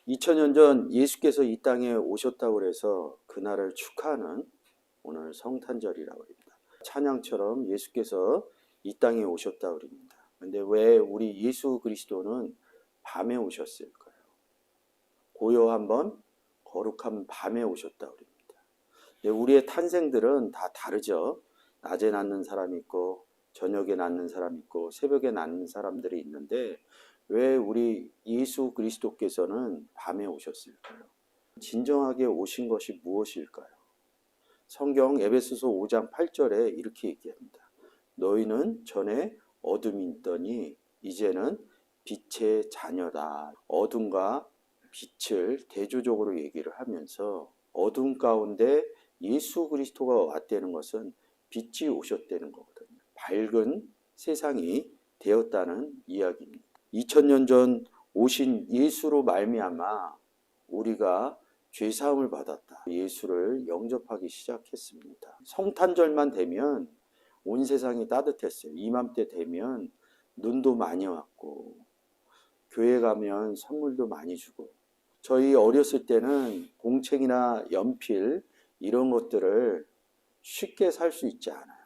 2000년 전 예수께서 이 땅에 오셨다고 해서 그날을 축하하는 오늘 성탄절이라고 합니다. 찬양처럼 예수께서 이 땅에 오셨다고 합니다. 근데 왜 우리 예수 그리스도는 밤에 오셨을까요? 고요한 밤, 거룩한 밤에 오셨다고 합니다. 우리의 탄생들은 다 다르죠. 낮에 낳는 사람이 있고 저녁에 낳는 사람이 있고 새벽에 낳는 사람들이 있는데 왜 우리 예수 그리스도께서는 밤에 오셨을까요? 진정하게 오신 것이 무엇일까요? 성경 에베소서 5장 8절에 이렇게 얘기합니다. 너희는 전에 어둠이 있더니 이제는 빛의 자녀다. 어둠과 빛을 대조적으로 얘기를 하면서 어둠 가운데 예수 그리스도가 왔다는 것은 빛이 오셨다는 거거든요. 밝은 세상이 되었다는 이야기입니다. 2000년 전 오신 예수로 말미암아 우리가 죄사함을 받았다. 예수를 영접하기 시작했습니다. 성탄절만 되면 온 세상이 따뜻했어요. 이맘때 되면 눈도 많이 왔고 교회 가면 선물도 많이 주고 저희 어렸을 때는 공책이나 연필 이런 것들을 쉽게 살 수 있지 않아요.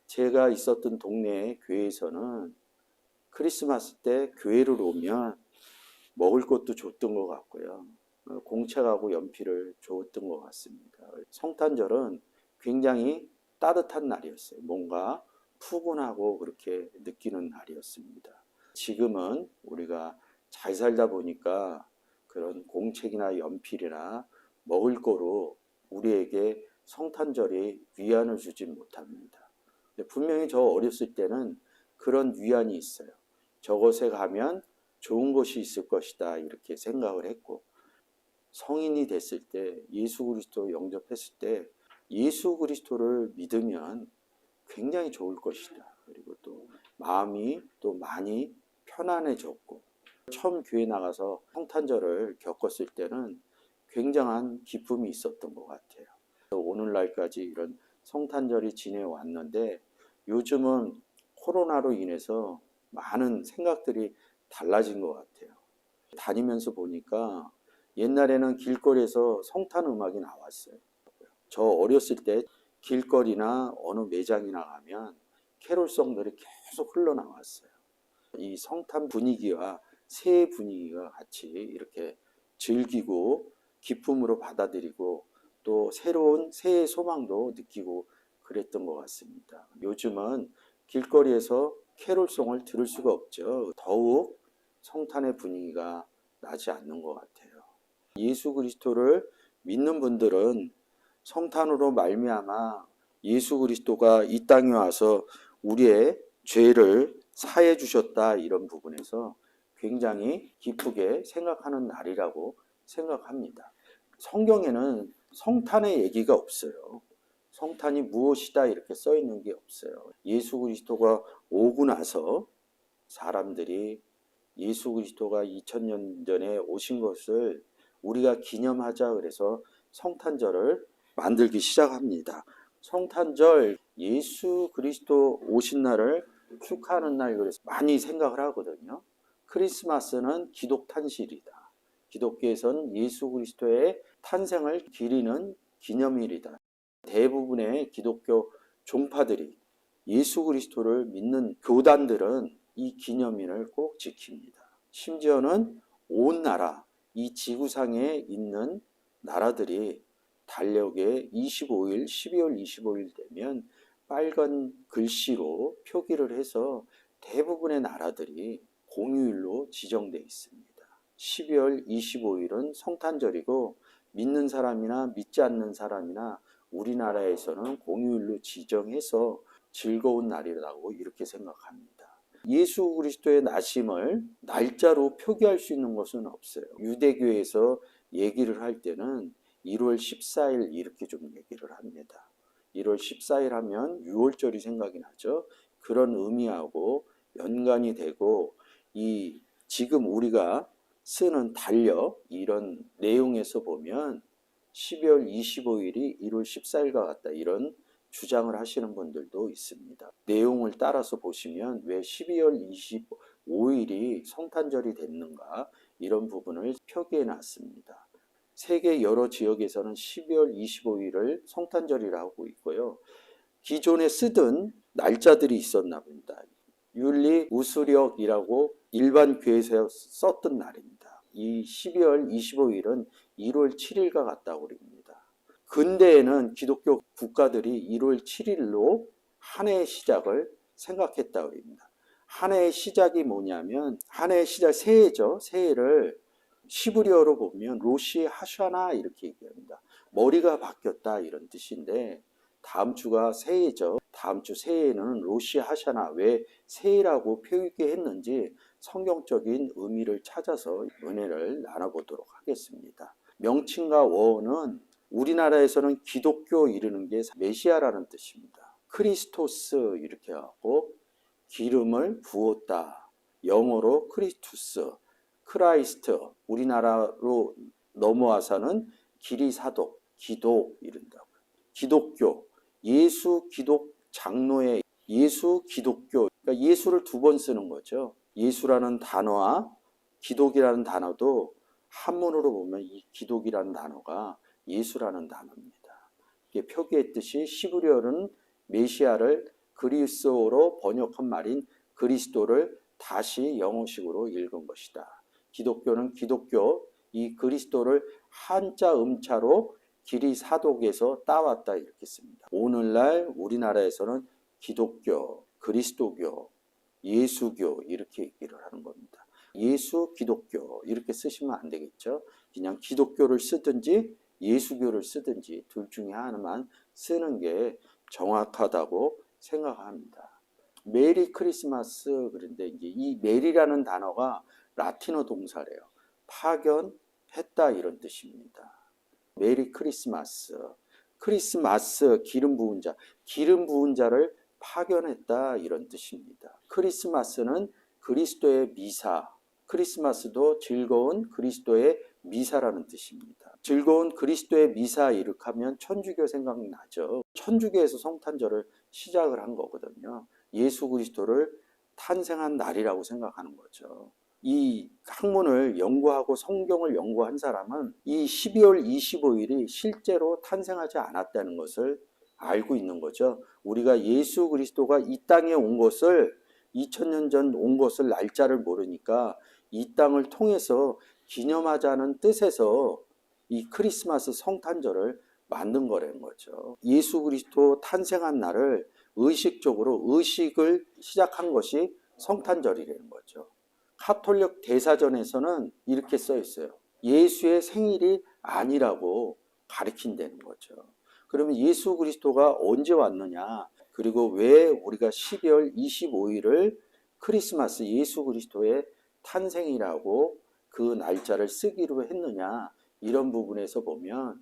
제가 있었던 동네 교회에서는 크리스마스 때 교회를 오면 먹을 것도 줬던 것 같고요. 공책하고 연필을 줬던 것 같습니다. 성탄절은 굉장히 따뜻한 날이었어요. 뭔가 푸근하고 그렇게 느끼는 날이었습니다. 지금은 우리가 잘 살다 보니까 그런 공책이나 연필이나 먹을 거로 우리에게 성탄절이 위안을 주지 못합니다. 분명히 저 어렸을 때는 그런 위안이 있어요. 저곳에 가면 좋은 것이 있을 것이다 이렇게 생각을 했고 성인이 됐을 때 예수 그리스도 영접했을 때 예수 그리스도를 믿으면 굉장히 좋을 것이다. 그리고 또 마음이 또 많이 편안해졌고 처음 교회 나가서 성탄절을 겪었을 때는 굉장한 기쁨이 있었던 것 같아요. 오늘날까지 이런 성탄절이 지내왔는데 요즘은 코로나로 인해서 많은 생각들이 달라진 것 같아요. 다니면서 보니까 옛날에는 길거리에서 성탄 음악이 나왔어요. 저 어렸을 때 길거리나 어느 매장이나 가면 캐롤송들이 계속 흘러나왔어요. 이 성탄 분위기와 새해 분위기가 같이 이렇게 즐기고 기쁨으로 받아들이고 또 새로운 새해 소망도 느끼고 그랬던 것 같습니다. 요즘은 길거리에서 캐롤송을 들을 수가 없죠. 더욱 성탄의 분위기가 나지 않는 것 같아요. 예수 그리스도를 믿는 분들은 성탄으로 말미암아 예수 그리스도가 이 땅에 와서 우리의 죄를 사해 주셨다 이런 부분에서 굉장히 기쁘게 생각하는 날이라고 생각합니다. 성경에는 성탄의 얘기가 없어요. 성탄이 무엇이다 이렇게 써 있는 게 없어요. 예수 그리스도가 오고 나서 사람들이 예수 그리스도가 2000년 전에 오신 것을 우리가 기념하자 그래서 성탄절을 만들기 시작합니다. 성탄절 예수 그리스도 오신 날을 축하하는 날 그래서 많이 생각을 하거든요. 크리스마스는 기독탄실이다. 기독교에서는 예수 그리스도의 탄생을 기리는 기념일이다. 대부분의 기독교 종파들이 예수 그리스도를 믿는 교단들은 이 기념일을 꼭 지킵니다. 심지어는 온 나라, 이 지구상에 있는 나라들이 달력에 25일, 12월 25일 되면 빨간 글씨로 표기를 해서 대부분의 나라들이 공휴일로 지정되어 있습니다. 12월 25일은 성탄절이고 믿는 사람이나 믿지 않는 사람이나 우리나라에서는 공휴일로 지정해서 즐거운 날이라고 이렇게 생각합니다. 예수 그리스도의 나심을 날짜로 표기할 수 있는 것은 없어요. 유대교에서 얘기를 할 때는 1월 14일 이렇게 좀 얘기를 합니다. 1월 14일 하면 6월절이 생각이 나죠. 그런 의미하고 연관이 되고 이 지금 우리가 쓰는 달력 이런 내용에서 보면 12월 25일이 1월 14일과 같다 이런 주장을 하시는 분들도 있습니다. 내용을 따라서 보시면 왜 12월 25일이 성탄절이 됐는가 이런 부분을 표기해 놨습니다. 세계 여러 지역에서는 12월 25일을 성탄절이라고 하고 있고요. 기존에 쓰던 날짜들이 있었나 봅니다. 율리 우수력이라고 일반 교회에서 썼던 날입니다. 이 12월 25일은 1월 7일과 같다고 그럽니다. 근대에는 기독교 국가들이 1월 7일로 한 해의 시작을 생각했다고 합니다. 한 해의 시작이 뭐냐면 한 해의 시작 새해죠. 새해를 시브리어로 보면 로시 하샤나 이렇게 얘기합니다. 머리가 바뀌었다 이런 뜻인데 다음 주가 새해죠. 다음 주 새해에는 로시 하샤나 왜 새해라고 표기했는지 성경적인 의미를 찾아서 은혜를 나눠보도록 하겠습니다. 명칭과 어원은 우리나라에서는 기독교 이르는 게 메시아라는 뜻입니다. 크리스토스 이렇게 하고 기름을 부었다. 영어로 크리스투스, 크라이스트, 우리나라로 넘어와서는 기리사독, 기독 이른다고. 기독교, 예수 기독 장로의 예수 기독교, 그러니까 예수를 두 번 쓰는 거죠. 예수라는 단어와 기독이라는 단어도 한문으로 보면 이 기독이라는 단어가 예수라는 단어입니다. 이게 표기했듯이 시브리어는 메시아를 그리스어로 번역한 말인 그리스도를 다시 영어식으로 읽은 것이다. 기독교는 기독교, 이 그리스도를 한자 음자로 기리사독에서 따왔다 이렇게 씁니다. 오늘날 우리나라에서는 기독교, 그리스도교, 예수교 이렇게 얘기를 하는 겁니다. 예수 기독교 이렇게 쓰시면 안 되겠죠. 그냥 기독교를 쓰든지 예수교를 쓰든지 둘 중에 하나만 쓰는 게 정확하다고 생각합니다. 메리 크리스마스 그런데 이제 이 메리라는 단어가 라틴어 동사래요. 파견했다 이런 뜻입니다. 메리 크리스마스. 크리스마스 기름 부은 자. 기름 부은 자를 파견했다 이런 뜻입니다. 크리스마스는 그리스도의 미사. 크리스마스도 즐거운 그리스도의 미사라는 뜻입니다. 즐거운 그리스도의 미사 이룩하면 천주교 생각나죠. 천주교에서 성탄절을 시작을 한 거거든요. 예수 그리스도를 탄생한 날이라고 생각하는 거죠. 이 학문을 연구하고 성경을 연구한 사람은 이 12월 25일이 실제로 탄생하지 않았다는 것을 알고 있는 거죠. 우리가 예수 그리스도가 이 땅에 온 것을 2000년 전 온 것을 날짜를 모르니까 이 땅을 통해서 기념하자는 뜻에서 이 크리스마스 성탄절을 만든 거라는 거죠. 예수 그리스도 탄생한 날을 의식적으로 의식을 시작한 것이 성탄절이라는 거죠. 카톨릭 대사전에서는 이렇게 써 있어요. 예수의 생일이 아니라고 가리킨다는 거죠. 그러면 예수 그리스도가 언제 왔느냐? 그리고 왜 우리가 12월 25일을 크리스마스 예수 그리스도의 탄생이라고 그 날짜를 쓰기로 했느냐? 이런 부분에서 보면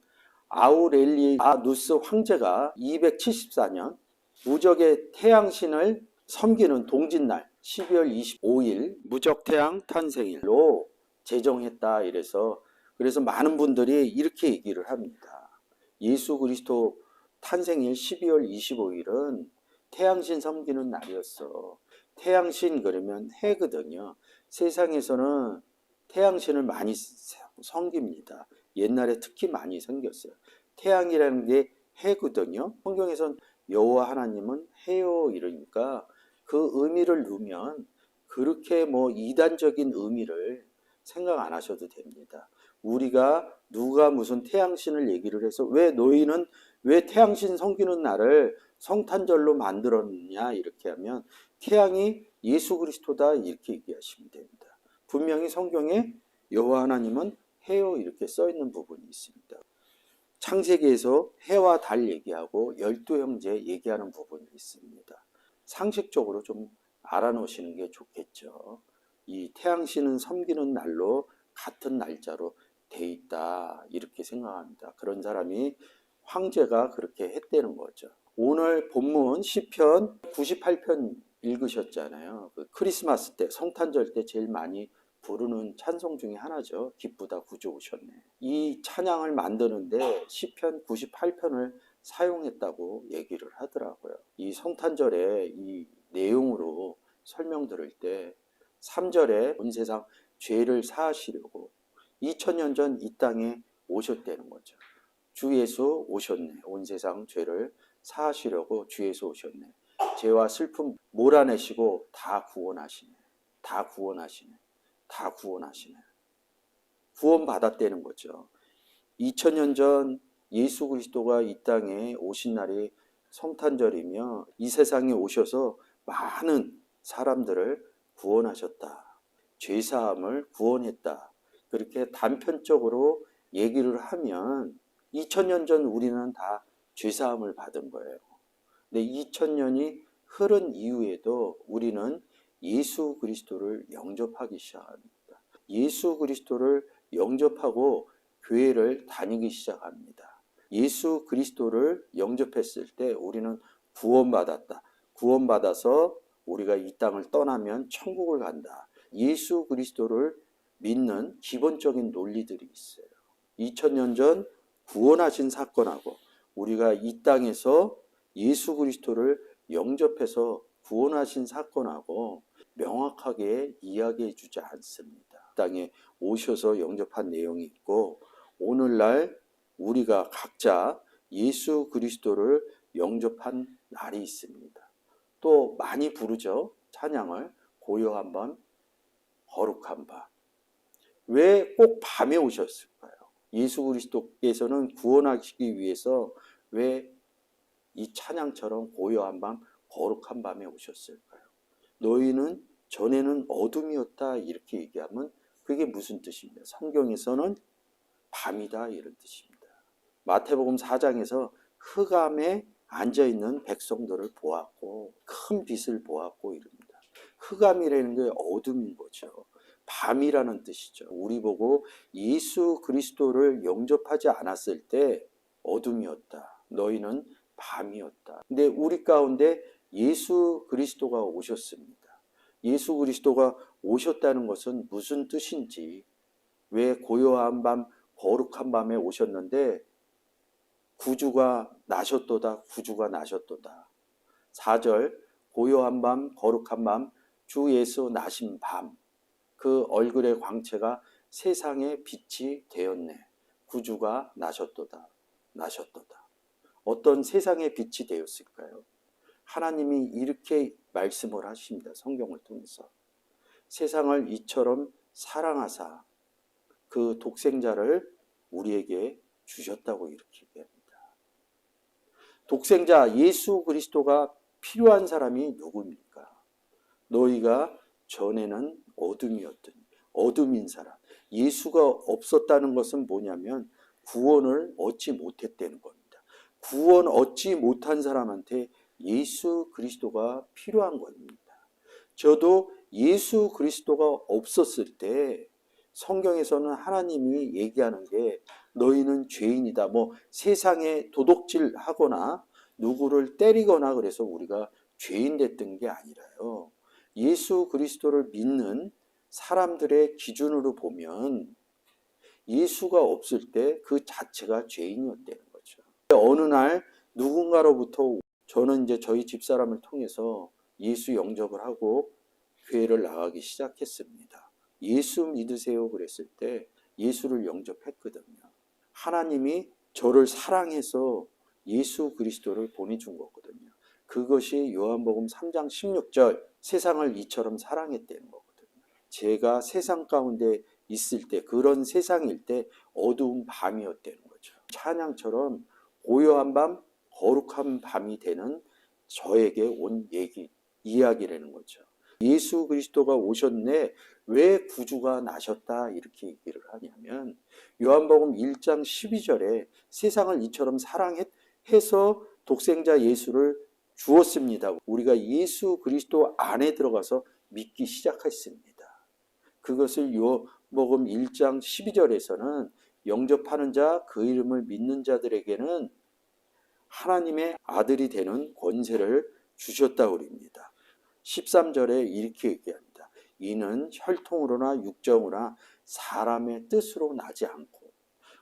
아우렐리아누스 황제가 274년 무적의 태양신을 섬기는 동짓날 12월 25일 무적태양 탄생일로 제정했다 이래서 그래서 많은 분들이 이렇게 얘기를 합니다. 예수 그리스도 탄생일 12월 25일은 태양신 섬기는 날이었어. 태양신 그러면 해거든요. 세상에서는 태양신을 많이 섬깁니다. 옛날에 특히 많이 생겼어요. 태양이라는 게 해거든요. 성경에선 여호와 하나님은 해요 이러니까 그 의미를 넣으면 그렇게 뭐 이단적인 의미를 생각 안 하셔도 됩니다. 우리가 누가 무슨 태양신을 얘기를 해서 왜 너희는 왜 태양신 섬기는 날을 성탄절로 만들었느냐 이렇게 하면 태양이 예수 그리스도다 이렇게 얘기하시면 됩니다. 분명히 성경에 여호와 하나님은 해요 이렇게 써 있는 부분이 있습니다. 창세기에서 해와 달 얘기하고 열두 형제 얘기하는 부분이 있습니다. 상식적으로 좀 알아놓으시는 게 좋겠죠. 이 태양신은 섬기는 날로 같은 날짜로 돼 있다 이렇게 생각합니다. 그런 사람이 황제가 그렇게 했다는 거죠. 오늘 본문 시편 98편 읽으셨잖아요. 그 크리스마스 때 성탄절 때 제일 많이 부르는 찬송 중에 하나죠. 기쁘다 구주 오셨네. 이 찬양을 만드는데 시편 98편을 사용했다고 얘기를 하더라고요. 이 성탄절에 이 내용으로 설명 들을 때 3절에 온 세상 죄를 사하시려고 2000년 전 이 땅에 오셨다는 거죠. 주 예수 오셨네. 온 세상 죄를 사하시려고 주 예수 오셨네. 죄와 슬픔 몰아내시고 다 구원하시네. 다 구원하시네. 다 구원하시네. 구원받았다는 거죠. 2000년 전 예수 그리스도가 이 땅에 오신 날이 성탄절이며 이 세상에 오셔서 많은 사람들을 구원하셨다. 죄사함을 구원했다. 그렇게 단편적으로 얘기를 하면 2000년 전 우리는 다 죄사함을 받은 거예요. 근데 2000년이 흐른 이후에도 우리는 예수 그리스도를 영접하기 시작합니다. 예수 그리스도를 영접하고 교회를 다니기 시작합니다. 예수 그리스도를 영접했을 때 우리는 구원받았다. 구원받아서 우리가 이 땅을 떠나면 천국을 간다. 예수 그리스도를 믿는 기본적인 논리들이 있어요. 2000년 전 구원하신 사건하고 우리가 이 땅에서 예수 그리스도를 영접해서 구원하신 사건하고 명확하게 이야기해 주지 않습니다. 땅에 오셔서 영접한 내용이 있고 오늘날 우리가 각자 예수 그리스도를 영접한 날이 있습니다. 또 많이 부르죠. 찬양을 고요한 밤, 거룩한 밤. 왜 꼭 밤에 오셨을까요? 예수 그리스도께서는 구원하시기 위해서 왜 이 찬양처럼 고요한 밤, 거룩한 밤에 오셨을까요? 너희는 전에는 어둠이었다 이렇게 얘기하면 그게 무슨 뜻입니까? 성경에서는 밤이다 이런 뜻입니다. 마태복음 4장에서 흑암에 앉아있는 백성들을 보았고 큰 빛을 보았고 이럽니다. 흑암이라는 게 어둠인 거죠. 밤이라는 뜻이죠. 우리 보고 예수 그리스도를 영접하지 않았을 때 어둠이었다. 너희는 밤이었다. 근데 우리 가운데 예수 그리스도가 오셨습니다. 예수 그리스도가 오셨다는 것은 무슨 뜻인지, 왜 고요한 밤, 거룩한 밤에 오셨는데 구주가 나셨도다, 구주가 나셨도다. 4절 고요한 밤, 거룩한 밤, 주 예수 나신 밤. 그 얼굴의 광채가 세상의 빛이 되었네. 구주가 나셨도다, 나셨도다. 어떤 세상의 빛이 되었을까요? 하나님이 이렇게 말씀을 하십니다. 성경을 통해서. 세상을 이처럼 사랑하사 그 독생자를 우리에게 주셨다고 이렇게 얘기합니다. 독생자 예수 그리스도가 필요한 사람이 누구입니까? 너희가 전에는 어둠이었더니 어둠인 사람. 예수가 없었다는 것은 뭐냐면 구원을 얻지 못했다는 겁니다. 구원 얻지 못한 사람한테 예수 그리스도가 필요한 겁니다. 저도 예수 그리스도가 없었을 때 성경에서는 하나님이 얘기하는 게 너희는 죄인이다. 뭐 세상에 도둑질하거나 누구를 때리거나 그래서 우리가 죄인 됐던 게 아니라요. 예수 그리스도를 믿는 사람들의 기준으로 보면 예수가 없을 때 그 자체가 죄인이었다는 거죠. 어느 날 누군가로부터 저는 이제 저희 집사람을 통해서 예수 영접을 하고 교회를 나가기 시작했습니다. 예수 믿으세요 그랬을 때 예수를 영접했거든요. 하나님이 저를 사랑해서 예수 그리스도를 보내준 거거든요. 그것이 요한복음 3장 16절 세상을 이처럼 사랑했다는 거거든요. 제가 세상 가운데 있을 때 그런 세상일 때 어두운 밤이었다는 거죠. 찬양처럼 고요한 밤, 거룩한 밤이 되는 저에게 온 이야기라는 거죠. 예수 그리스도가 오셨네, 왜 구주가 나셨다 이렇게 얘기를 하냐면 요한복음 1장 12절에 세상을 이처럼 사랑해서 독생자 예수를 주었습니다. 우리가 예수 그리스도 안에 들어가서 믿기 시작했습니다. 그것을 요한복음 1장 12절에서는 영접하는 자, 그 이름을 믿는 자들에게는 하나님의 아들이 되는 권세를 주셨다고 그럽니다. 13절에 이렇게 얘기합니다. 이는 혈통으로나 육정으로나 사람의 뜻으로 나지 않고,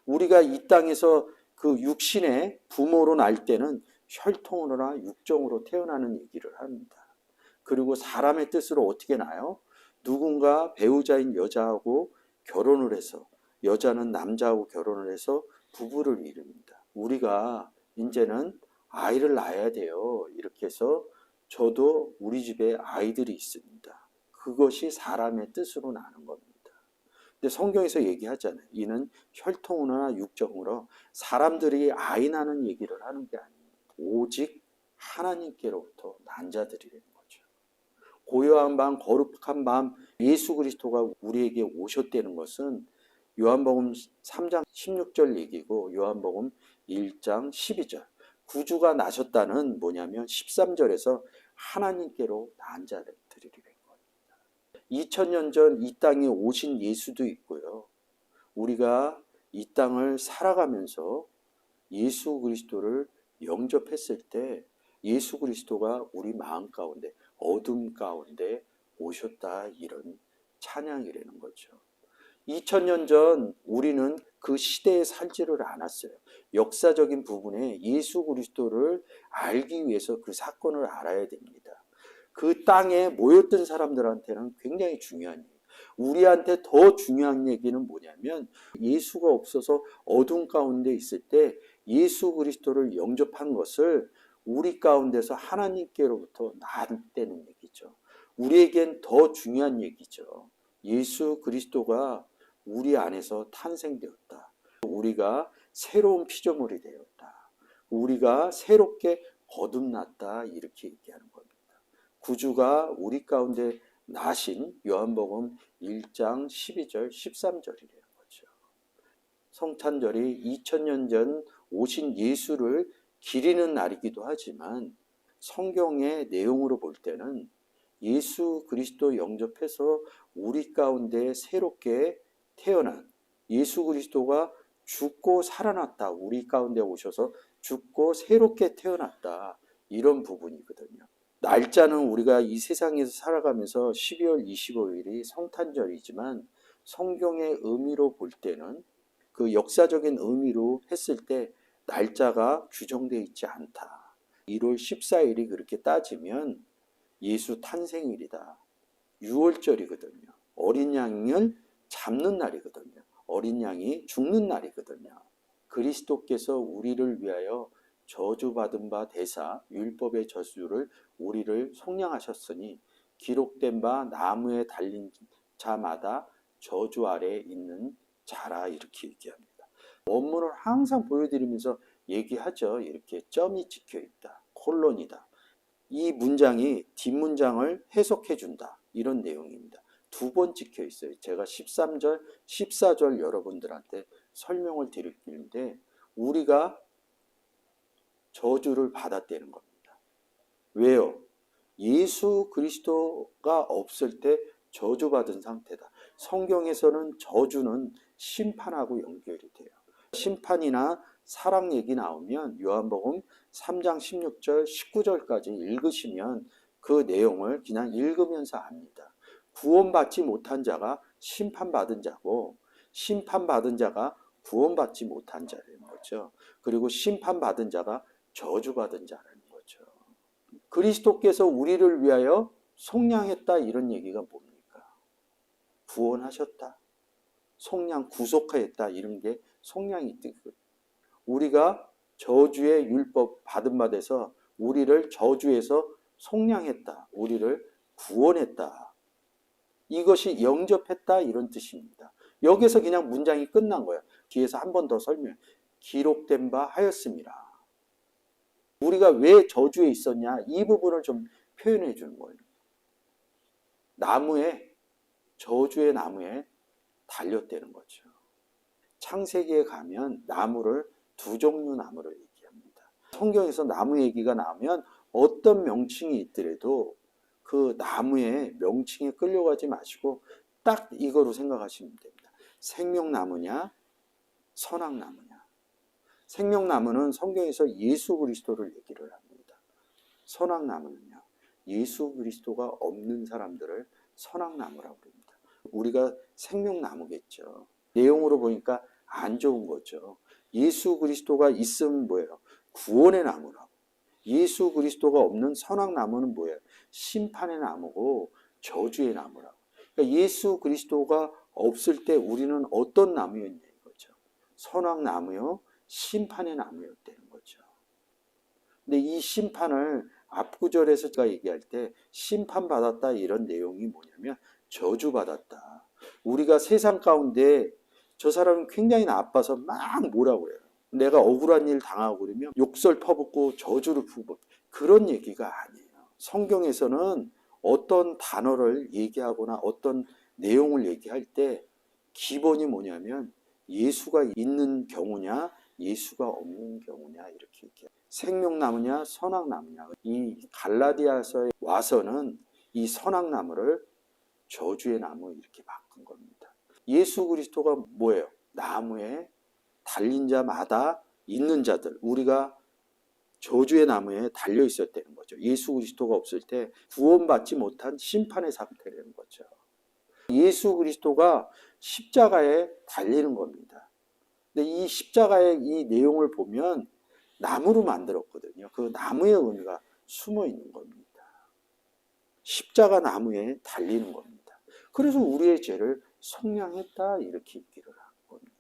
우리가 이 땅에서 그 육신의 부모로 날 때는 혈통으로나 육정으로 태어나는 얘기를 합니다. 그리고 사람의 뜻으로 어떻게 나요? 누군가 배우자인 여자하고 결혼을 해서 여자는 남자하고 결혼을 해서 부부를 이룹니다. 우리가 이제는 아이를 낳아야 돼요. 이렇게 해서 저도 우리 집에 아이들이 있습니다. 그것이 사람의 뜻으로 나는 겁니다. 근데 성경에서 얘기하잖아요. 이는 혈통으로나 육정으로 사람들이 아이 낳는 얘기를 하는 게 아닙니다. 오직 하나님께로부터 난 자들이라는 거죠. 고요한 밤, 거룩한 밤, 예수 그리스도가 우리에게 오셨다는 것은 요한복음 3장 16절 얘기고 요한복음 1장 12절 구주가 나셨다는 뭐냐면 13절에서 하나님께로 난 자들이라는 겁니다. 2000년 전 이 땅에 오신 예수도 있고요. 우리가 이 땅을 살아가면서 예수 그리스도를 영접했을 때 예수 그리스도가 우리 마음 가운데 어둠 가운데 오셨다 이런 찬양이라는 거죠. 2000년 전 우리는 그 시대에 살지를 않았어요. 역사적인 부분에 예수 그리스도를 알기 위해서 그 사건을 알아야 됩니다. 그 땅에 모였던 사람들한테는 굉장히 중요한 얘기예요. 우리한테 더 중요한 얘기는 뭐냐면 예수가 없어서 어둠 가운데 있을 때 예수 그리스도를 영접한 것을 우리 가운데서 하나님께로부터 낳았다는 얘기죠. 우리에겐 더 중요한 얘기죠. 예수 그리스도가 우리 안에서 탄생되었다. 우리가 새로운 피조물이 되었다. 우리가 새롭게 거듭났다. 이렇게 얘기하는 겁니다. 구주가 우리 가운데 나신 요한복음 1장 12절 13절이라는 거죠. 성탄절이 2000년 전 오신 예수를 기리는 날이기도 하지만 성경의 내용으로 볼 때는 예수 그리스도 영접해서 우리 가운데 새롭게 태어난 예수 그리스도가 죽고 살아났다. 우리 가운데 오셔서 죽고 새롭게 태어났다. 이런 부분이거든요. 날짜는 우리가 이 세상에서 살아가면서 12월 25일이 성탄절이지만 성경의 의미로 볼 때는 그 역사적인 의미로 했을 때 날짜가 규정되어 있지 않다. 1월 14일이 그렇게 따지면 예수 탄생일이다. 6월절이거든요. 어린 양을 잡는 날이거든요. 어린 양이 죽는 날이거든요. 그리스도께서 우리를 위하여 저주받은 바 대사 율법의 저주를 우리를 속량하셨으니 기록된 바 나무에 달린 자마다 저주 아래에 있는 자라 이렇게 얘기합니다. 원문을 항상 보여드리면서 얘기하죠. 이렇게 점이 찍혀있다. 콜론이다. 이 문장이 뒷문장을 해석해준다. 이런 내용입니다. 두 번 찍혀 있어요. 제가 13절, 14절 여러분들한테 설명을 드릴텐데 우리가 저주를 받았다는 겁니다. 왜요? 예수 그리스도가 없을 때 저주받은 상태다. 성경에서는 저주는 심판하고 연결이 돼요. 심판이나 사랑 얘기 나오면 요한복음 3장 16절, 19절까지 읽으시면 그 내용을 그냥 읽으면서 압니다. 구원받지 못한 자가 심판받은 자고 심판받은 자가 구원받지 못한 자라는 거죠. 그리고 심판받은 자가 저주받은 자라는 거죠. 그리스도께서 우리를 위하여 속량했다 이런 얘기가 뭡니까? 구원하셨다. 속량, 구속하였다 이런 게 속량이 뜻이거든요. 우리가 저주의 율법 받은 바 돼서 우리를 저주에서 속량했다. 우리를 구원했다. 이것이 영접했다 이런 뜻입니다. 여기서 그냥 문장이 끝난 거야. 뒤에서 한 번 더 설명. 기록된 바 하였습니다. 우리가 왜 저주에 있었냐 이 부분을 좀 표현해 주는 거예요. 나무에 저주의 나무에 달렸다는 거죠. 창세기에 가면 나무를 두 종류 나무를 얘기합니다. 성경에서 나무 얘기가 나오면 어떤 명칭이 있더라도 그 나무의 명칭에 끌려가지 마시고 딱 이거로 생각하시면 됩니다. 생명나무냐 선악나무냐. 생명나무는 성경에서 예수 그리스도를 얘기를 합니다. 선악나무는요. 예수 그리스도가 없는 사람들을 선악나무라고 합니다. 우리가 생명나무겠죠. 내용으로 보니까 안 좋은 거죠. 예수 그리스도가 있으면 뭐예요? 구원의 나무라고. 예수 그리스도가 없는 선악나무는 뭐예요? 심판의 나무고 저주의 나무라고. 그러니까 예수 그리스도가 없을 때 우리는 어떤 나무였냐 이거죠. 선악나무요, 심판의 나무였다는 거죠. 근데 이 심판을 앞구절에서 제가 얘기할 때 심판받았다 이런 내용이 뭐냐면 저주받았다. 우리가 세상 가운데 저 사람은 굉장히 나빠서 막 뭐라고 그래요. 내가 억울한 일 당하고 그러면 욕설 퍼붓고 저주를 부고 그런 얘기가 아니에요. 성경에서는 어떤 단어를 얘기하거나 어떤 내용을 얘기할 때 기본이 뭐냐면 예수가 있는 경우냐 예수가 없는 경우냐 이렇게 얘기해요. 생명나무냐 선악나무냐. 이 갈라디아서에 와서는 이 선악나무를 저주의 나무 이렇게 바꾼 겁니다. 예수 그리스도가 뭐예요? 나무에 달린 자마다 있는 자들, 우리가 저주의 나무에 달려 있었다는 거죠. 예수 그리스도가 없을 때 구원받지 못한 심판의 상태라는 거죠. 예수 그리스도가 십자가에 달리는 겁니다. 근데 이 십자가의 이 내용을 보면 나무로 만들었거든요. 그 나무의 의미가 숨어 있는 겁니다. 십자가 나무에 달리는 겁니다. 그래서 우리의 죄를 속량했다 이렇게 얘기를 한 겁니다.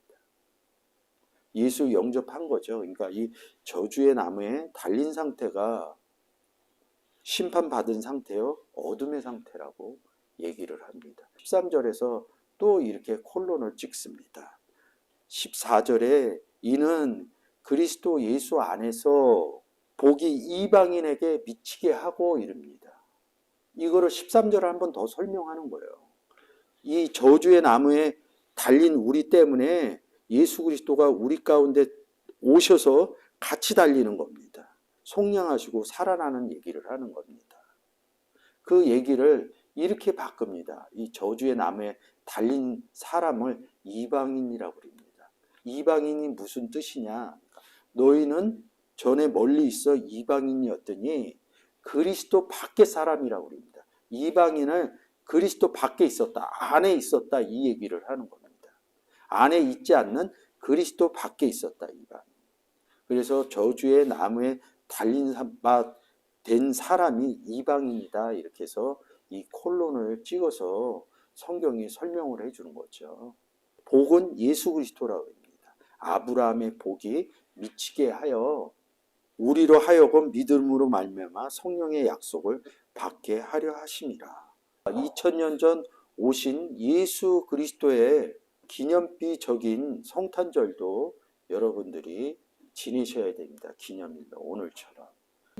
예수 영접한 거죠. 그러니까 이 저주의 나무에 달린 상태가 심판받은 상태요, 어둠의 상태라고 얘기를 합니다. 13절에서 또 이렇게 콜론을 찍습니다. 14절에 이는 그리스도 예수 안에서 복이 이방인에게 미치게 하고 이릅니다. 이거를 13절을 한 번 더 설명하는 거예요. 이 저주의 나무에 달린 우리 때문에 예수 그리스도가 우리 가운데 오셔서 같이 달리는 겁니다. 속량하시고 살아나는 얘기를 하는 겁니다. 그 얘기를 이렇게 바꿉니다. 이 저주의 나무에 달린 사람을 이방인이라고 합니다. 이방인이 무슨 뜻이냐? 너희는 전에 멀리 있어 이방인이었더니 그리스도 밖의 사람이라고 합니다. 이방인을 그리스도 밖에 있었다, 안에 있었다 이 얘기를 하는 겁니다. 안에 있지 않는 그리스도 밖에 있었다 이방인. 그래서 저주의 나무에 달린 바 된 사람이 이방인이다 이렇게 해서 이 콜론을 찍어서 성경이 설명을 해주는 거죠. 복은 예수 그리스도라고 합니다. 아브라함의 복이 미치게 하여 우리로 하여금 믿음으로 말미암아 성령의 약속을 받게 하려 하심이라. 2000년 전 오신 예수 그리스도의 기념비적인 성탄절도 여러분들이 지내셔야 됩니다. 기념일로 오늘처럼.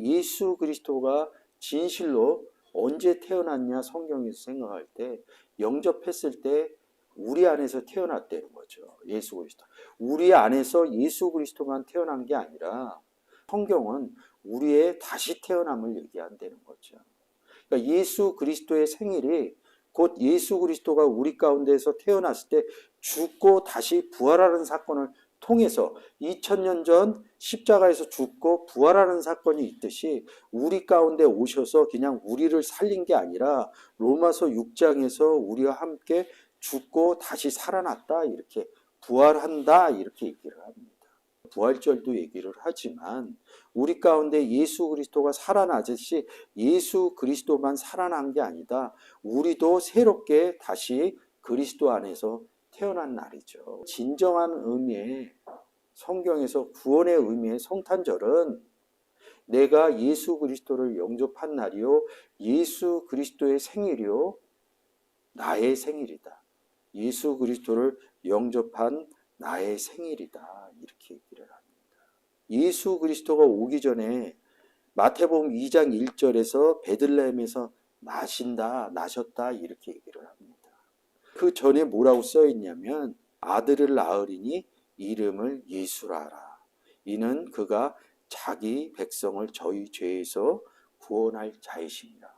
예수 그리스도가 진실로 언제 태어났냐 성경에서 생각할 때 영접했을 때 우리 안에서 태어났다는 거죠. 예수 그리스도. 우리 안에서 예수 그리스도만 태어난 게 아니라 성경은 우리의 다시 태어남을 얘기한다는 거죠. 그러니까 예수 그리스도의 생일이 곧 예수 그리스도가 우리 가운데서 태어났을 때 죽고 다시 부활하는 사건을 통해서 2000년 전 십자가에서 죽고 부활하는 사건이 있듯이 우리 가운데 오셔서 그냥 우리를 살린 게 아니라 로마서 6장에서 우리와 함께 죽고 다시 살아났다 이렇게 부활한다 이렇게 얘기를 합니다. 부활절도 얘기를 하지만 우리 가운데 예수 그리스도가 살아나듯이 예수 그리스도만 살아난 게 아니다. 우리도 새롭게 다시 그리스도 안에서 태어난 날이죠. 진정한 의미의 성경에서 구원의 의미의 성탄절은 내가 예수 그리스도를 영접한 날이요 예수 그리스도의 생일이요 나의 생일이다. 예수 그리스도를 영접한 나의 생일이다. 이렇게 얘기를 합니다. 예수 그리스도가 오기 전에 마태복음 2장 1절에서 베들레헴에서 나셨다 이렇게 얘기를 합니다. 그 전에 뭐라고 써 있냐면 아들을 낳으리니 이름을 예수라 하라. 이는 그가 자기 백성을 저희 죄에서 구원할 자이십니다.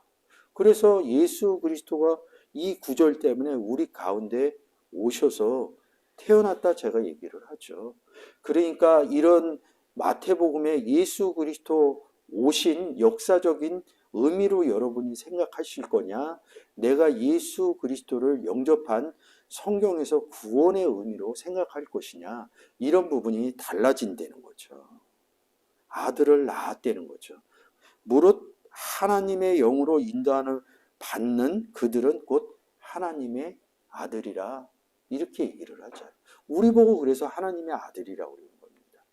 그래서 예수 그리스도가 이 구절 때문에 우리 가운데 오셔서 태어났다 제가 얘기를 하죠. 그러니까 이런 마태복음에 예수 그리스도 오신 역사적인 의미로 여러분이 생각하실 거냐? 내가 예수 그리스도를 영접한 성경에서 구원의 의미로 생각할 것이냐? 이런 부분이 달라진다는 거죠. 아들을 낳았다는 거죠. 무릇 하나님의 영으로 인도함을 받는 그들은 곧 하나님의 아들이라 이렇게 얘기를 하잖아요. 우리 보고 그래서 하나님의 아들이라고 그러는 겁니다.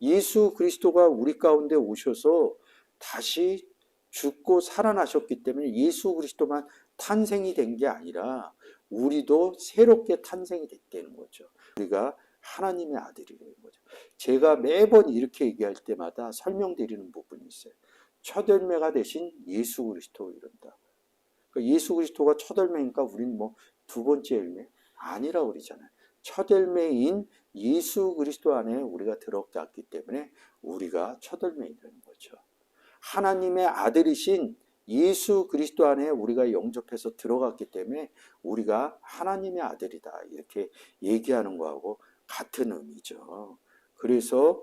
예수 그리스도가 우리 가운데 오셔서 다시 죽고 살아나셨기 때문에 예수 그리스도만 탄생이 된 게 아니라 우리도 새롭게 탄생이 됐다는 거죠. 우리가 하나님의 아들이라는 거죠. 제가 매번 이렇게 얘기할 때마다 설명드리는 부분이 있어요. 첫 열매가 되신 예수 그리스도 이런다. 그러니까 예수 그리스도가 첫 열매니까 우리는 뭐 두 번째 열매 아니라고 그러잖아요. 첫 열매인 예수 그리스도 안에 우리가 들어갔기 때문에 우리가 첫 열매이라는 거죠. 하나님의 아들이신 예수 그리스도 안에 우리가 영접해서 들어갔기 때문에 우리가 하나님의 아들이다 이렇게 얘기하는 거하고 같은 의미죠. 그래서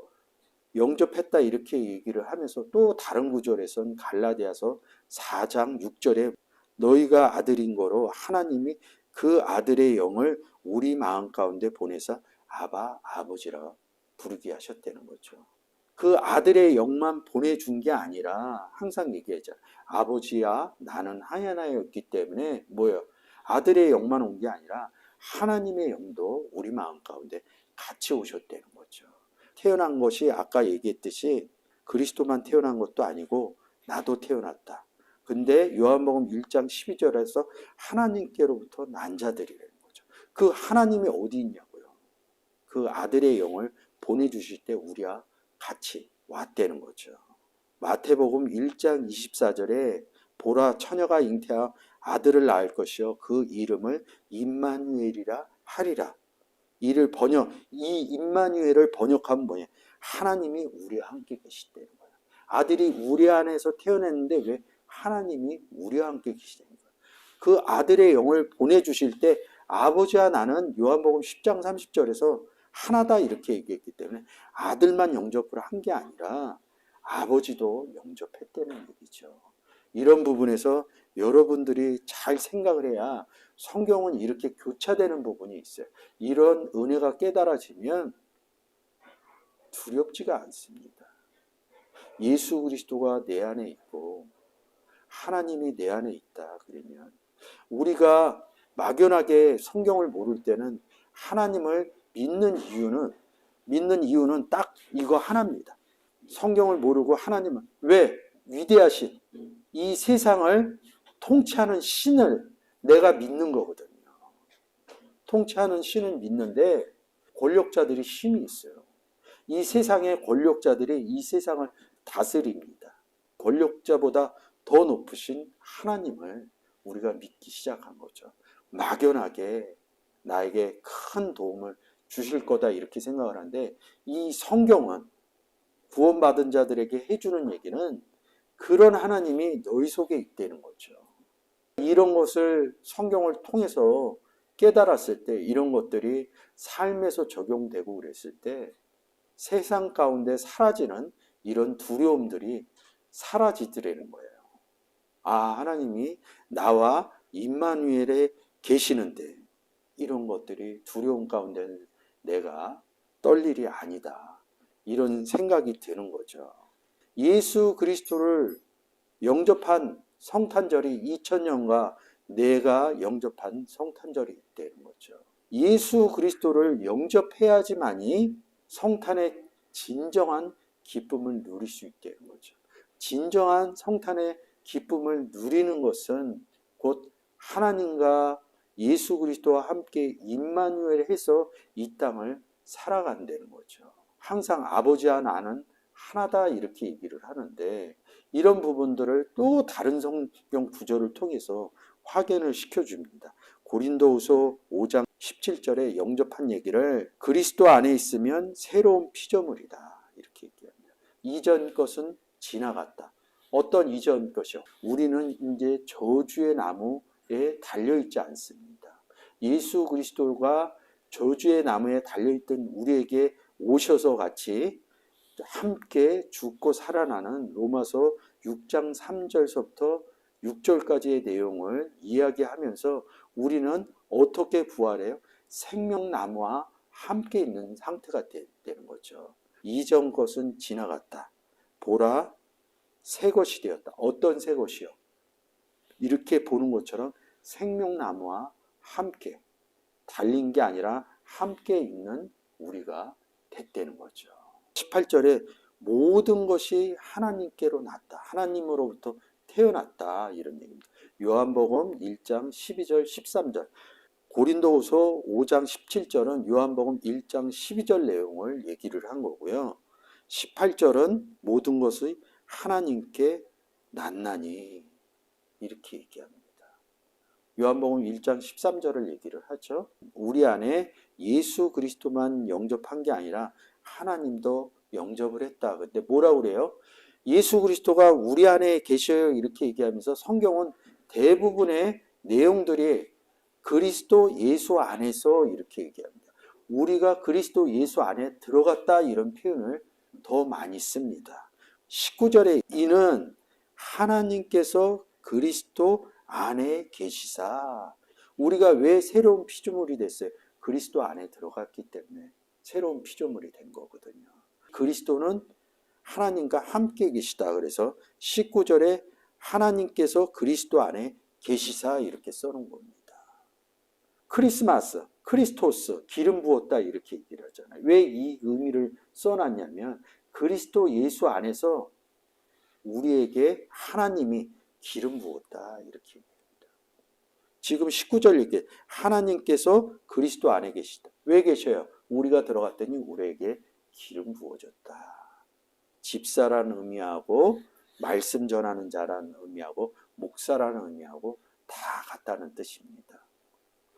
영접했다 이렇게 얘기를 하면서 또 다른 구절에서는 갈라디아서 4장 6절에 너희가 아들인 거로 하나님이 그 아들의 영을 우리 마음 가운데 보내서 아바 아버지라 부르게 하셨다는 거죠. 그 아들의 영만 보내준 게 아니라 항상 얘기하잖아요. 아버지야 나는 하나였기 때문에 뭐예요? 아들의 영만 온 게 아니라 하나님의 영도 우리 마음 가운데 같이 오셨다는 거죠. 태어난 것이 아까 얘기했듯이 그리스도만 태어난 것도 아니고 나도 태어났다. 근데 요한복음 1장 12절에서 하나님께로부터 난 자들이라는 거죠. 그 하나님이 어디 있냐고요. 그 아들의 영을 보내주실 때 우리와 같이 왔다는 거죠. 마태복음 1장 24절에 보라 처녀가 잉태하여 아들을 낳을 것이요 그 이름을 임마누엘이라 하리라. 이 임마누엘을 번역하면 뭐냐? 하나님이 우리와 함께 계시다는 거예요. 아들이 우리 안에서 태어났는데 왜 하나님이 우리와 함께 계시다는 거예요. 그 아들의 영을 보내주실 때 아버지와 나는 요한복음 10장 30절에서 하나다 이렇게 얘기했기 때문에 아들만 영접을 한 게 아니라 아버지도 영접했다는 얘기죠. 이런 부분에서 여러분들이 잘 생각을 해야 성경은 이렇게 교차되는 부분이 있어요. 이런 은혜가 깨달아지면 두렵지가 않습니다. 예수 그리스도가 내 안에 있고 하나님이 내 안에 있다 그러면 우리가 막연하게 성경을 모를 때는 하나님을 믿는 이유는 딱 이거 하나입니다. 성경을 모르고 하나님은 왜? 위대하신 이 세상을 통치하는 신을 내가 믿는 거거든요. 통치하는 신을 믿는데 권력자들이 힘이 있어요. 이 세상의 권력자들이 이 세상을 다스립니다. 권력자보다 더 높으신 하나님을 우리가 믿기 시작한 거죠. 막연하게 나에게 큰 도움을 주실 거다 이렇게 생각을 하는데 이 성경은 구원받은 자들에게 해주는 얘기는 그런 하나님이 너희 속에 있다는 거죠. 이런 것을 성경을 통해서 깨달았을 때 이런 것들이 삶에서 적용되고 그랬을 때 세상 가운데 사라지는 이런 두려움들이 사라지더라는 거예요. 아, 하나님이 나와 임마누엘에 계시는데 이런 것들이 두려움 가운데 내가 떨 일이 아니다. 이런 생각이 드는 거죠. 예수 그리스도를 영접한 성탄절이 2000년과 내가 영접한 성탄절이 있다는 거죠. 예수 그리스도를 영접해야지만이 성탄의 진정한 기쁨을 누릴 수 있다는 거죠. 진정한 성탄의 기쁨을 누리는 것은 곧 하나님과 예수 그리스도와 함께 임마누엘 해서 이 땅을 살아간다는 거죠. 항상 아버지와 나는 하나다 이렇게 얘기를 하는데 이런 부분들을 또 다른 성경 구절을 통해서 확인을 시켜줍니다. 고린도후서 5장 17절에 영접한 얘기를 그리스도 안에 있으면 새로운 피조물이다 이렇게 얘기합니다. 이전 것은 지나갔다. 어떤 이전 것이요? 우리는 이제 저주의 나무에 달려있지 않습니다. 예수 그리스도가 저주의 나무에 달려있던 우리에게 오셔서 같이 함께 죽고 살아나는 로마서 6장 3절서부터 6절까지의 내용을 이야기하면서 우리는 어떻게 부활해요? 생명나무와 함께 있는 상태가 되는 거죠. 이전 것은 지나갔다. 보라, 새 것이 되었다. 어떤 새 것이요? 이렇게 보는 것처럼 생명나무와 함께 달린 게 아니라 함께 있는 우리가 됐다는 거죠. 18절에 모든 것이 하나님께로 났다. 하나님으로부터 태어났다. 이런 얘기입니다. 요한복음 1장 12절 13절, 고린도후서 5장 17절은 요한복음 1장 12절 내용을 얘기를 한 거고요. 18절은 모든 것이 하나님께 났나니 이렇게 얘기합니다. 요한복음 1장 13절을 얘기를 하죠. 우리 안에 예수 그리스도만 영접한 게 아니라 하나님도 영접을 했다. 근데 뭐라고 그래요? 예수 그리스도가 우리 안에 계셔요. 이렇게 얘기하면서 성경은 대부분의 내용들이 그리스도 예수 안에서 이렇게 얘기합니다. 우리가 그리스도 예수 안에 들어갔다 이런 표현을 더 많이 씁니다. 19절에 이는 하나님께서 그리스도 안에 계시사. 우리가 왜 새로운 피조물이 됐어요? 그리스도 안에 들어갔기 때문에 새로운 피조물이 된 거거든요. 그리스도는 하나님과 함께 계시다. 그래서 19절에 하나님께서 그리스도 안에 계시사 이렇게 써놓은 겁니다. 크리스마스, 크리스토스, 기름 부었다 이렇게 얘기를 하잖아요. 왜 이 의미를 써놨냐면 그리스도 예수 안에서 우리에게 하나님이 기름 부었다 이렇게 얘기합니다. 지금 19절 얘기 하나님께서 그리스도 안에 계시다. 왜 계셔요? 우리가 들어갔더니 우리에게 기름 부어졌다. 집사라는 의미하고 말씀 전하는 자라는 의미하고 목사라는 의미하고 다 같다는 뜻입니다.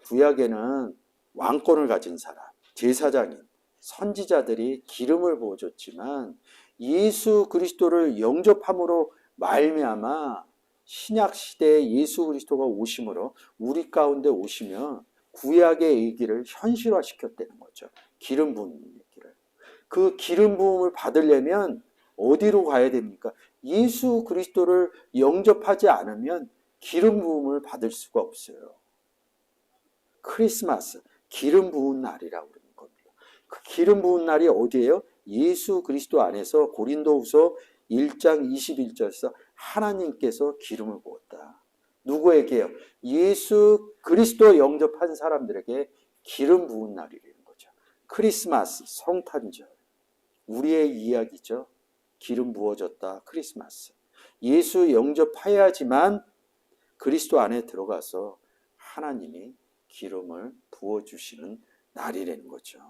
구약에는 왕권을 가진 사람, 제사장인, 선지자들이 기름을 부어줬지만 예수 그리스도를 영접함으로 말미암아 신약 시대에 예수 그리스도가 오심으로 우리 가운데 오시면 구약의 얘기를 현실화시켰다는 거죠. 기름 부은 얘기를. 그 기름 부음을 받으려면 어디로 가야 됩니까? 예수 그리스도를 영접하지 않으면 기름 부음을 받을 수가 없어요. 크리스마스, 기름 부은 날이라고 그러는 겁니다. 그 기름 부은 날이 어디예요? 예수 그리스도 안에서 고린도후서 1장 21절에서 하나님께서 기름을 부었다. 누구에게요? 예수 그리스도 영접한 사람들에게 기름 부은 날이라는 거죠. 크리스마스, 성탄절. 우리의 이야기죠. 기름 부어졌다. 크리스마스. 예수 영접해야지만 그리스도 안에 들어가서 하나님이 기름을 부어주시는 날이라는 거죠.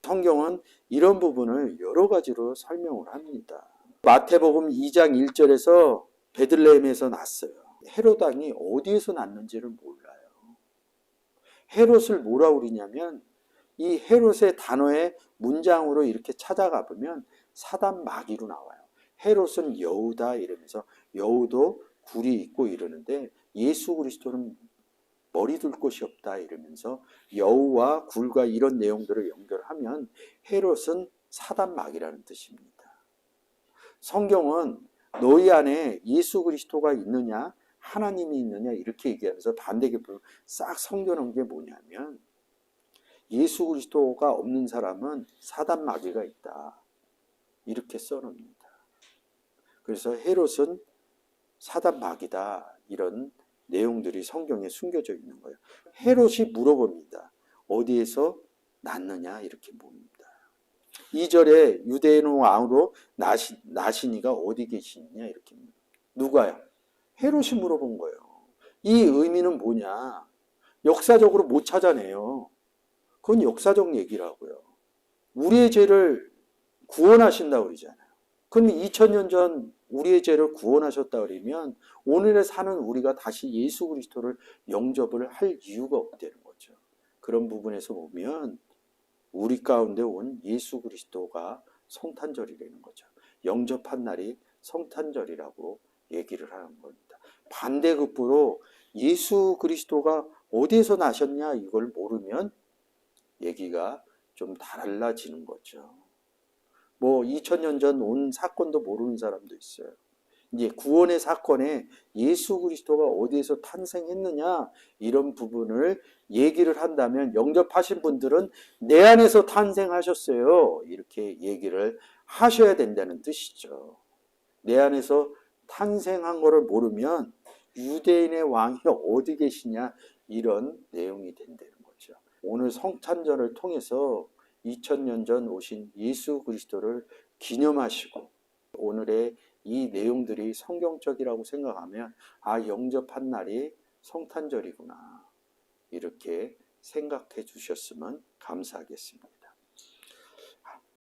성경은 이런 부분을 여러 가지로 설명을 합니다. 마태복음 2장 1절에서 베들레헴에서 났어요. 헤롯 왕이 어디에서 났는지를 몰라요. 헤롯을 뭐라고 그러냐면 이 헤롯의 단어의 문장으로 이렇게 찾아가 보면 사단 마귀로 나와요. 헤롯은 여우다 이러면서 여우도 굴이 있고 이러는데 예수 그리스도는 머리 둘 곳이 없다 이러면서 여우와 굴과 이런 내용들을 연결하면 헤롯은 사단 마귀라는 뜻입니다. 성경은 너희 안에 예수 그리스도가 있느냐 하나님이 있느냐 이렇게 얘기하면서 반대급부를 싹 섬겨놓은 게 뭐냐면 예수 그리스도가 없는 사람은 사단 마귀가 있다 이렇게 써놓습니다. 그래서 헤롯은 사단 마귀다 이런 내용들이 성경에 숨겨져 있는 거예요. 헤롯이 물어봅니다. 어디에서 났느냐 이렇게 묻습니다. 2절에 유대인 왕으로 나시니가 어디 계시느냐 이렇게 묻습니다. 누가요? 헤롯이 물어본 거예요. 이 의미는 뭐냐? 역사적으로 못 찾아내요. 그건 역사적 얘기라고요. 우리의 죄를 구원하신다고 그러잖아요. 그럼 2000년 전 우리의 죄를 구원하셨다 그러면 오늘에 사는 우리가 다시 예수 그리스도를 영접을 할 이유가 없다는 거죠. 그런 부분에서 보면 우리 가운데 온 예수 그리스도가 성탄절이라는 거죠. 영접한 날이 성탄절이라고 얘기를 하는 겁니다. 반대급부로 예수 그리스도가 어디에서 나셨냐 이걸 모르면 얘기가 좀 달라지는 거죠. 2000년 전 온 사건도 모르는 사람도 있어요. 이제 구원의 사건에 예수 그리스도가 어디에서 탄생했느냐 이런 부분을 얘기를 한다면 영접하신 분들은 내 안에서 탄생하셨어요. 이렇게 얘기를 하셔야 된다는 뜻이죠. 내 안에서 탄생한 거를 모르면 유대인의 왕이 어디 계시냐 이런 내용이 된다는 거죠. 오늘 성탄절을 통해서 2000년 전 오신 예수 그리스도를 기념하시고 오늘의 이 내용들이 성경적이라고 생각하면 영접한 날이 성탄절이구나 이렇게 생각해 주셨으면 감사하겠습니다.